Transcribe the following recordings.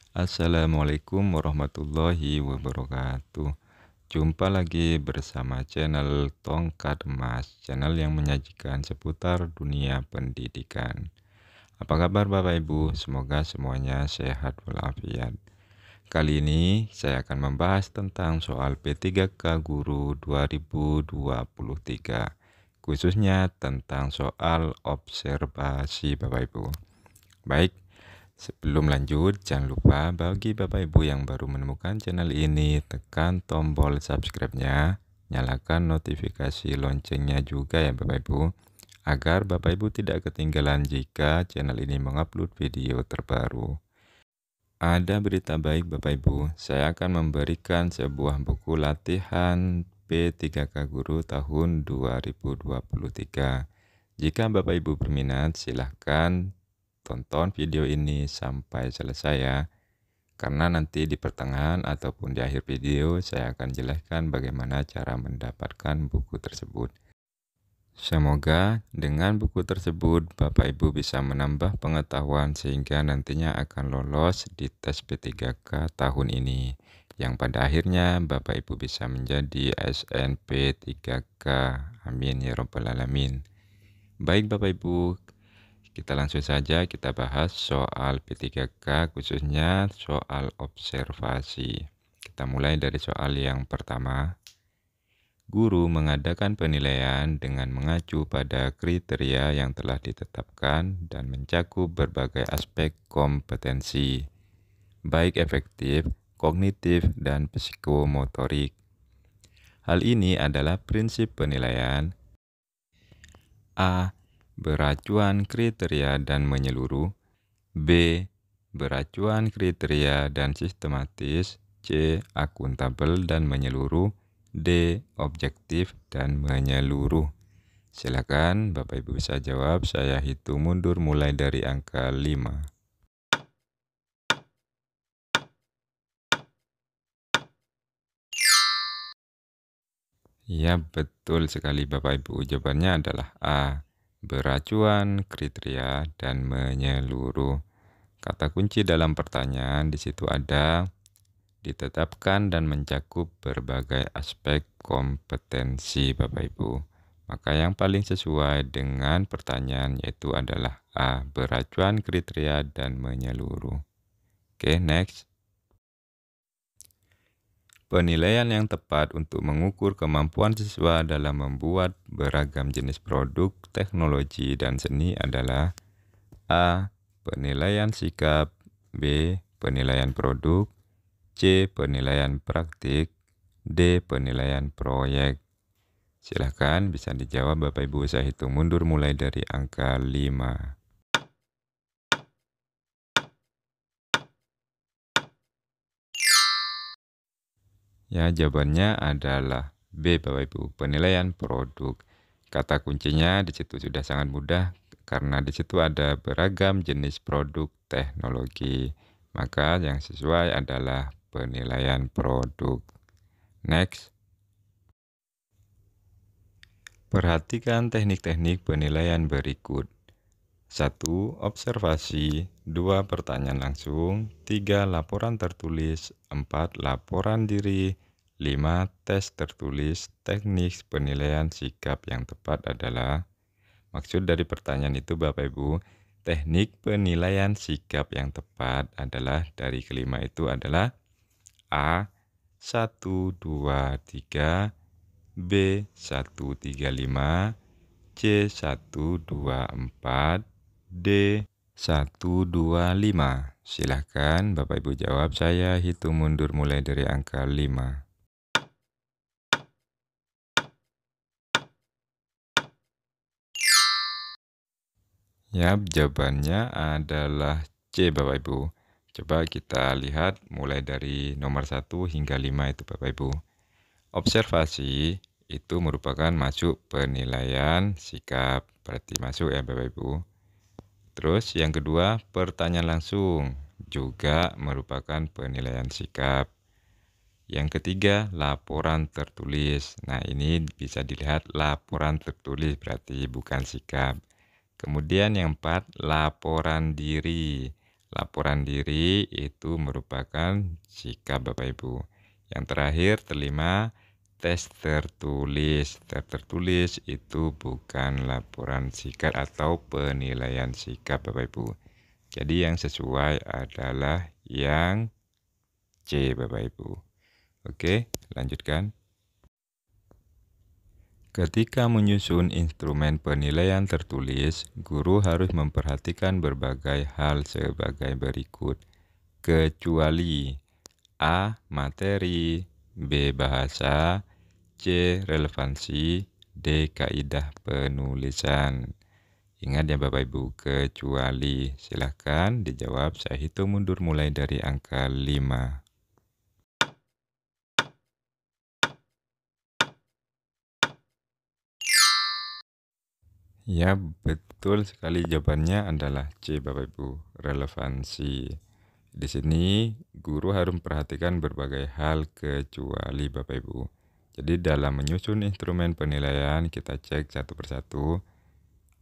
Assalamualaikum warahmatullahi wabarakatuh. Jumpa lagi bersama channel Tongkat Emas, channel yang menyajikan seputar dunia pendidikan. Apa kabar Bapak Ibu? Semoga semuanya sehat walafiat. Kali ini saya akan membahas tentang soal P3K Guru 2023, khususnya tentang soal observasi Bapak Ibu. Baik, sebelum lanjut, jangan lupa bagi Bapak Ibu yang baru menemukan channel ini, tekan tombol subscribe-nya, nyalakan notifikasi loncengnya juga ya Bapak Ibu, agar Bapak Ibu tidak ketinggalan jika channel ini mengupload video terbaru. Ada berita baik Bapak Ibu, saya akan memberikan sebuah buku latihan P3K Guru tahun 2023. Jika Bapak Ibu berminat, silahkan tonton video ini sampai selesai ya. Karena nanti di pertengahan ataupun di akhir video saya akan jelaskan bagaimana cara mendapatkan buku tersebut. Semoga dengan buku tersebut Bapak Ibu bisa menambah pengetahuan sehingga nantinya akan lolos di tes P3K tahun ini. Yang pada akhirnya Bapak Ibu bisa menjadi ASN P3K. Amin ya Rabbal Alamin. Baik Bapak Ibu, kita langsung saja kita bahas soal P3K, khususnya soal observasi. Kita mulai dari soal yang pertama. Guru mengadakan penilaian dengan mengacu pada kriteria yang telah ditetapkan dan mencakup berbagai aspek kompetensi, baik efektif, kognitif, dan psikomotorik. Hal ini adalah prinsip penilaian. A. Beracuan kriteria dan menyeluruh. B. Beracuan kriteria dan sistematis. C. Akuntabel dan menyeluruh. D. Objektif dan menyeluruh. Silakan Bapak Ibu bisa jawab, saya hitung mundur mulai dari angka 5. Ya, betul sekali Bapak Ibu. Jawabannya adalah A. Beracuan kriteria dan menyeluruh. Kata kunci dalam pertanyaan di situ ada ditetapkan dan mencakup berbagai aspek kompetensi Bapak Ibu. Maka yang paling sesuai dengan pertanyaan yaitu adalah A. Beracuan kriteria dan menyeluruh. Oke, next. Penilaian yang tepat untuk mengukur kemampuan siswa dalam membuat beragam jenis produk, teknologi, dan seni adalah A. Penilaian sikap. B. Penilaian produk. C. Penilaian praktik. D. Penilaian proyek. Silahkan bisa dijawab Bapak Ibu, saya hitung mundur mulai dari angka 5. Ya, jawabannya adalah B Bapak Ibu, penilaian produk. Kata kuncinya di situ sudah sangat mudah karena di situ ada beragam jenis produk teknologi. Maka yang sesuai adalah penilaian produk. Next. Perhatikan teknik-teknik penilaian berikut. 1. Observasi. 2. Pertanyaan langsung. 3. Laporan tertulis. 4. Laporan diri. 5. Tes tertulis. Teknik penilaian sikap yang tepat adalah, maksud dari pertanyaan itu Bapak Ibu, teknik penilaian sikap yang tepat adalah dari kelima itu adalah A. 1, 2, 3, B. 1, 3, 5, C. 1, 2, 4, D. 1, 2, 5. Silahkan Bapak Ibu jawab, saya hitung mundur mulai dari angka 5. Ya, jawabannya adalah C Bapak Ibu. Coba kita lihat mulai dari nomor 1 hingga 5 itu Bapak Ibu. Observasi itu merupakan masuk penilaian sikap, berarti masuk ya Bapak Ibu. Terus yang kedua, pertanyaan langsung juga merupakan penilaian sikap. Yang ketiga, laporan tertulis. Nah, ini bisa dilihat laporan tertulis berarti bukan sikap. Kemudian yang 4, laporan diri. Laporan diri itu merupakan sikap Bapak Ibu. Yang terakhir, kelima, tes tertulis. Tes tertulis itu bukan laporan sikap atau penilaian sikap Bapak Ibu. Jadi yang sesuai adalah yang C Bapak Ibu. Oke, lanjutkan. Ketika menyusun instrumen penilaian tertulis, guru harus memperhatikan berbagai hal sebagai berikut. Kecuali A. Materi, B. Bahasa, C. Relevansi, D. Kaidah penulisan. Ingat ya Bapak Ibu, kecuali. Silahkan dijawab, saya hitung mundur mulai dari angka 5. Ya, betul sekali, jawabannya adalah C Bapak Ibu, relevansi. Di sini guru harus memperhatikan berbagai hal kecuali Bapak Ibu. Jadi dalam menyusun instrumen penilaian kita cek satu persatu.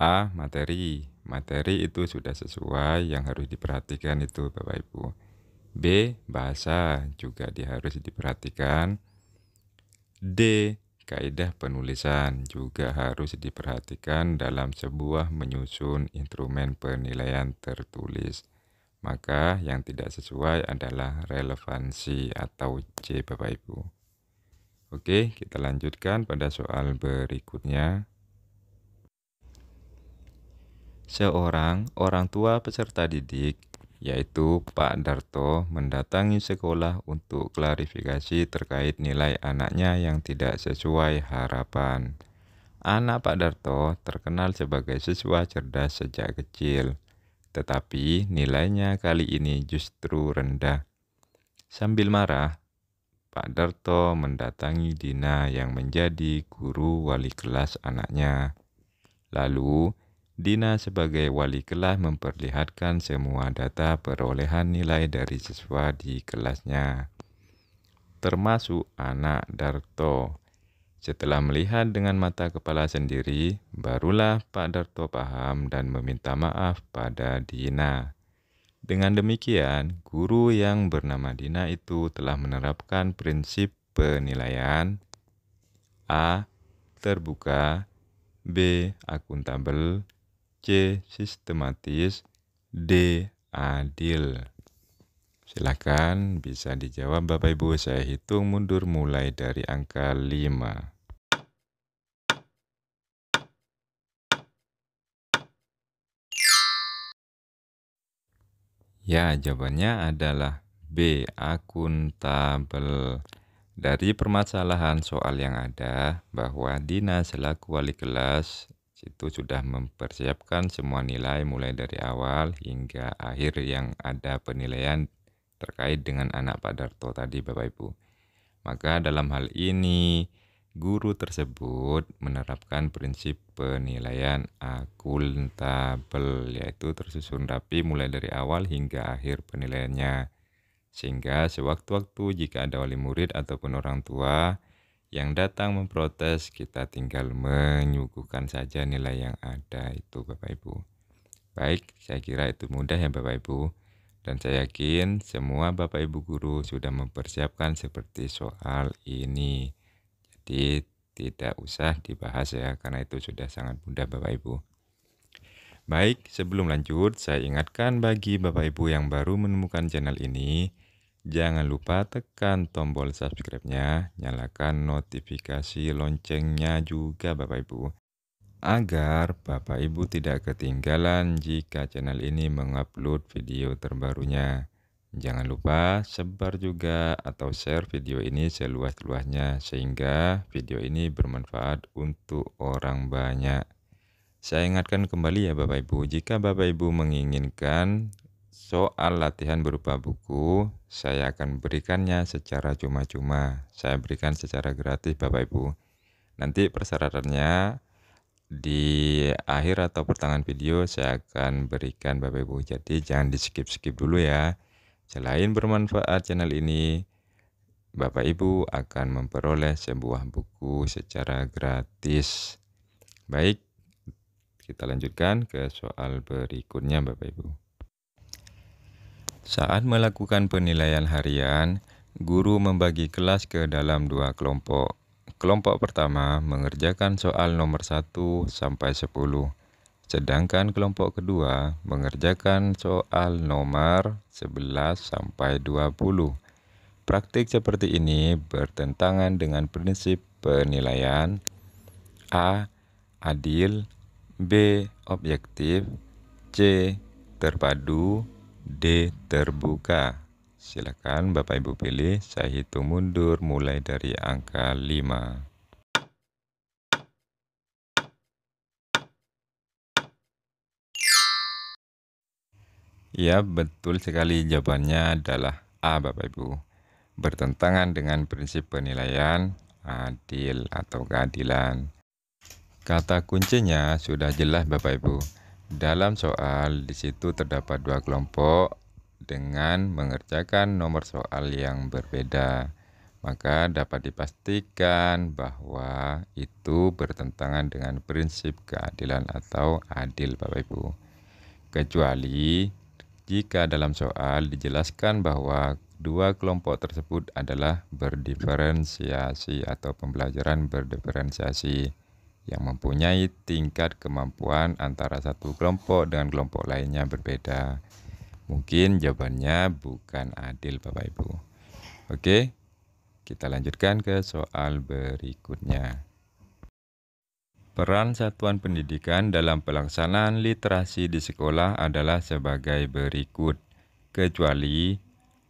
A. Materi. Materi itu sudah sesuai, yang harus diperhatikan itu Bapak Ibu. B. Bahasa juga harus diperhatikan. D. Kaidah penulisan juga harus diperhatikan dalam sebuah menyusun instrumen penilaian tertulis. Maka yang tidak sesuai adalah relevansi atau C Bapak Ibu. Oke, kita lanjutkan pada soal berikutnya. Seorang orang tua peserta didik, yaitu Pak Darto, mendatangi sekolah untuk klarifikasi terkait nilai anaknya yang tidak sesuai harapan. Anak Pak Darto terkenal sebagai siswa cerdas sejak kecil, tetapi nilainya kali ini justru rendah. Sambil marah, Pak Darto mendatangi Dina yang menjadi guru wali kelas anaknya. Lalu, Dina sebagai wali kelas memperlihatkan semua data perolehan nilai dari siswa di kelasnya, termasuk anak Darto. Setelah melihat dengan mata kepala sendiri, barulah Pak Darto paham dan meminta maaf pada Dina. Dengan demikian, guru yang bernama Dina itu telah menerapkan prinsip penilaian A. Terbuka, B. Akuntabel, C. Sistematis, D. Adil. Silakan bisa dijawab Bapak Ibu, saya hitung mundur mulai dari angka 5. Ya, jawabannya adalah B. Akuntabel. Dari permasalahan soal yang ada, bahwa Dina selaku wali kelas itu sudah mempersiapkan semua nilai mulai dari awal hingga akhir yang ada penilaian terkait dengan anak Pak Darto tadi Bapak Ibu. Maka dalam hal ini, guru tersebut menerapkan prinsip penilaian akuntabel, yaitu tersusun rapi mulai dari awal hingga akhir penilaiannya. Sehingga sewaktu-waktu jika ada wali murid ataupun orang tua yang datang memprotes, kita tinggal menyuguhkan saja nilai yang ada itu Bapak Ibu. Baik, saya kira itu mudah ya Bapak Ibu. Dan saya yakin semua Bapak Ibu guru sudah mempersiapkan seperti soal ini. Jadi tidak usah dibahas ya, karena itu sudah sangat mudah Bapak Ibu. Baik, sebelum lanjut, saya ingatkan bagi Bapak Ibu yang baru menemukan channel ini, jangan lupa tekan tombol subscribe-nya, nyalakan notifikasi loncengnya juga Bapak Ibu, agar Bapak Ibu tidak ketinggalan jika channel ini mengupload video terbarunya. Jangan lupa sebar juga atau share video ini seluas-luasnya sehingga video ini bermanfaat untuk orang banyak. Saya ingatkan kembali ya Bapak Ibu, jika Bapak Ibu menginginkan soal latihan berupa buku, saya akan berikannya secara cuma-cuma. Saya berikan secara gratis Bapak Ibu. Nanti persyaratannya di akhir atau pertengahan video saya akan berikan Bapak Ibu. Jadi jangan di skip-skip dulu ya. Selain bermanfaat channel ini, Bapak Ibu akan memperoleh sebuah buku secara gratis. Baik, kita lanjutkan ke soal berikutnya Bapak Ibu. Saat melakukan penilaian harian, guru membagi kelas ke dalam 2 kelompok. Kelompok pertama mengerjakan soal nomor 1 sampai 10, sedangkan kelompok kedua mengerjakan soal nomor 11 sampai 20. Praktik seperti ini bertentangan dengan prinsip penilaian: A. Adil, B. Objektif, C. Terpadu, D. Terbuka. Silakan Bapak Ibu pilih, saya hitung mundur mulai dari angka 5. Ya, betul sekali, jawabannya adalah A, Bapak Ibu. Bertentangan dengan prinsip penilaian adil atau keadilan. Kata kuncinya sudah jelas Bapak Ibu. Dalam soal di situ terdapat 2 kelompok dengan mengerjakan nomor soal yang berbeda. Maka dapat dipastikan bahwa itu bertentangan dengan prinsip keadilan atau adil Bapak Ibu. Kecuali jika dalam soal dijelaskan bahwa 2 kelompok tersebut adalah berdiferensiasi atau pembelajaran berdiferensiasi yang mempunyai tingkat kemampuan antara satu kelompok dengan kelompok lainnya berbeda. Mungkin jawabannya bukan adil Bapak Ibu. Oke, kita lanjutkan ke soal berikutnya. Peran satuan pendidikan dalam pelaksanaan literasi di sekolah adalah sebagai berikut, kecuali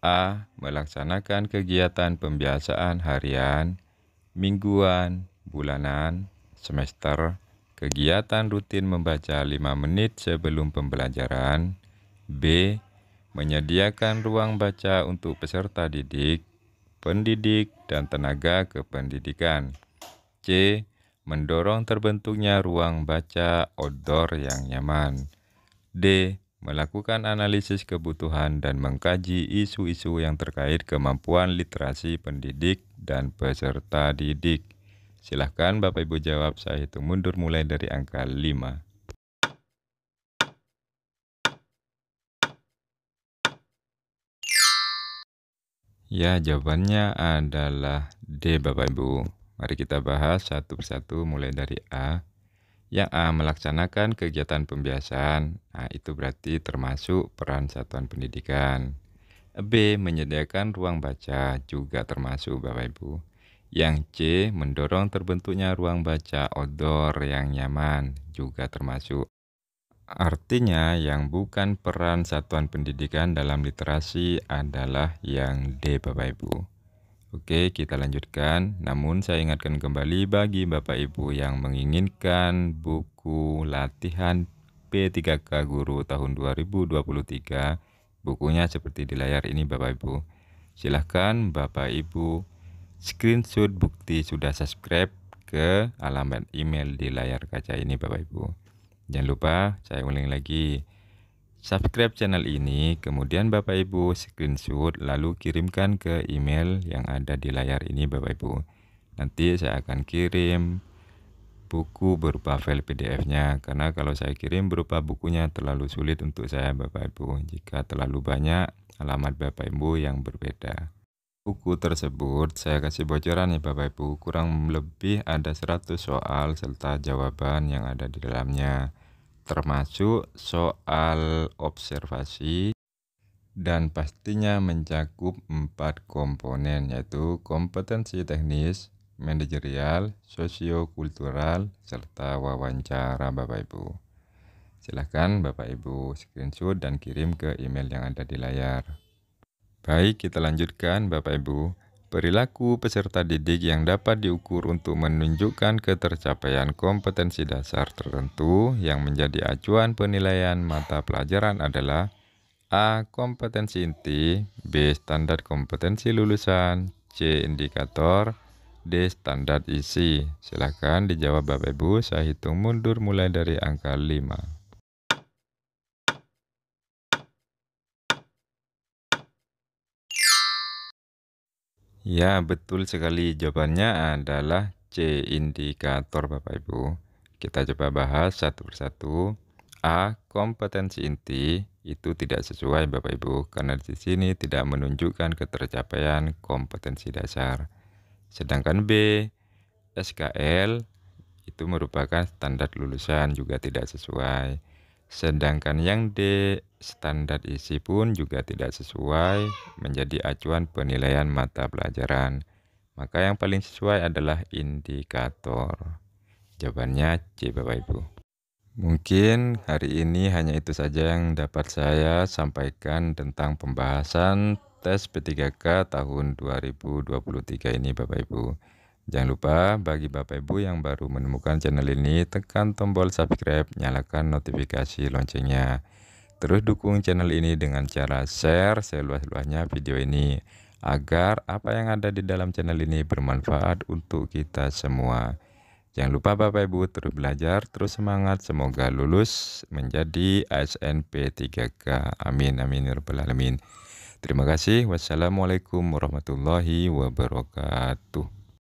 A. Melaksanakan kegiatan pembiasaan harian, mingguan, bulanan, semester, kegiatan rutin membaca 5 menit sebelum pembelajaran. B. Menyediakan ruang baca untuk peserta didik, pendidik, dan tenaga kependidikan. C. Mendorong terbentuknya ruang baca outdoor yang nyaman. D. Melakukan analisis kebutuhan dan mengkaji isu-isu yang terkait kemampuan literasi pendidik dan peserta didik. Silahkan Bapak Ibu jawab, saya hitung mundur mulai dari angka 5. Ya, jawabannya adalah D Bapak Ibu. Mari kita bahas satu persatu mulai dari A. Yang A, melaksanakan kegiatan pembiasaan. Nah, itu berarti termasuk peran satuan pendidikan. B, menyediakan ruang baca, juga termasuk Bapak Ibu. Yang C, mendorong terbentuknya ruang baca outdoor yang nyaman, juga termasuk. Artinya yang bukan peran satuan pendidikan dalam literasi adalah yang D Bapak Ibu. Oke, kita lanjutkan. Namun saya ingatkan kembali bagi Bapak Ibu yang menginginkan buku latihan P3K Guru tahun 2023, bukunya seperti di layar ini Bapak Ibu. Silahkan Bapak Ibu screenshot bukti sudah subscribe ke alamat email di layar kaca ini Bapak Ibu. Jangan lupa, saya ulangi lagi. Subscribe channel ini, kemudian Bapak Ibu screenshot lalu kirimkan ke email yang ada di layar ini Bapak Ibu. Nanti saya akan kirim buku berupa file PDF-nya, karena kalau saya kirim berupa bukunya terlalu sulit untuk saya Bapak Ibu jika terlalu banyak alamat Bapak Ibu yang berbeda. Buku tersebut saya kasih bocoran ya Bapak Ibu, kurang lebih ada 100 soal serta jawaban yang ada di dalamnya, termasuk soal observasi, dan pastinya mencakup 4 komponen, yaitu kompetensi teknis, manajerial, sosiokultural, serta wawancara Bapak Ibu. Silahkan Bapak Ibu screenshot dan kirim ke email yang ada di layar. Baik, kita lanjutkan Bapak Ibu. Perilaku peserta didik yang dapat diukur untuk menunjukkan ketercapaian kompetensi dasar tertentu yang menjadi acuan penilaian mata pelajaran adalah A. Kompetensi inti, B. Standar kompetensi lulusan, C. Indikator, D. Standar isi. Silakan dijawab Bapak Ibu, saya hitung mundur mulai dari angka 5. Ya, betul sekali. Jawabannya adalah C. Indikator Bapak Ibu. Kita coba bahas satu persatu. A. Kompetensi inti itu tidak sesuai Bapak Ibu, karena di sini tidak menunjukkan ketercapaian kompetensi dasar. Sedangkan B, SKL itu merupakan standar lulusan, juga tidak sesuai. Sedangkan yang D, standar isi pun juga tidak sesuai menjadi acuan penilaian mata pelajaran. Maka yang paling sesuai adalah indikator. Jawabannya C Bapak Ibu. Mungkin hari ini hanya itu saja yang dapat saya sampaikan tentang pembahasan tes P3K tahun 2023 ini Bapak Ibu. Jangan lupa bagi Bapak Ibu yang baru menemukan channel ini, tekan tombol subscribe, nyalakan notifikasi loncengnya. Terus dukung channel ini dengan cara share seluas-luasnya video ini, agar apa yang ada di dalam channel ini bermanfaat untuk kita semua. Jangan lupa Bapak Ibu terus belajar, terus semangat, semoga lulus menjadi ASN P3K. Amin, amin, ya rabbal alamin. Terima kasih. Wassalamualaikum warahmatullahi wabarakatuh.